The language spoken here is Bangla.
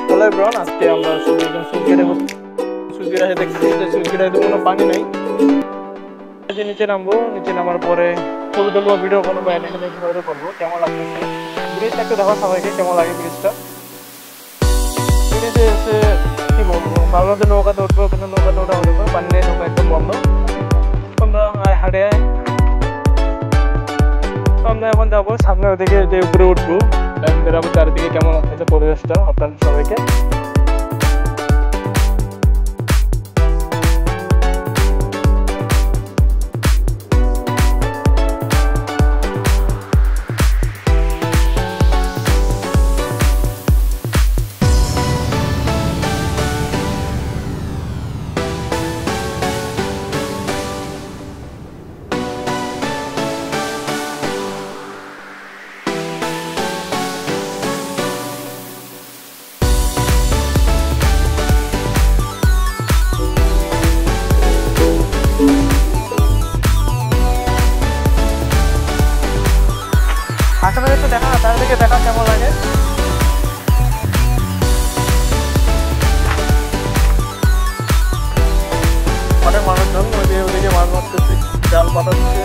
হ্যালো এভরিওয়ান, আজকে আমরা সুজগিরা দেখছি যে সুজগিরায় কোনো পানি নাই। নিচে নামবো, নিচে নামার পরে ছবি তুলবো, ভিডিও করবো, এখানে ঘুরে করবো। কেমন লাগতেছে ব্রিজটা একটু দেখো সবাইকে, কেমন লাগে ব্রিজটা। ব্রিজে এসে কি বলবো, ভাবলাম যে নৌকাতে উঠবো, কিন্তু নৌকাতে ওঠা হলো না, পানি নেই, নৌকা একদম বন্ধ। আমরা হাটে আমরা এখন যাবো সামনে, ওদিকে যে উপরে উঠবো, বেরোবো চারিদিকে কেমন আছে পরিবেশটা আপনাদের সবাইকে। আশেপাশে একটু দেখা, চারিদিকে দেখা কেমন লাগে। অনেক মানুষজন ওদিকে মাছ মারতেছে, জাল পাতাচ্ছে।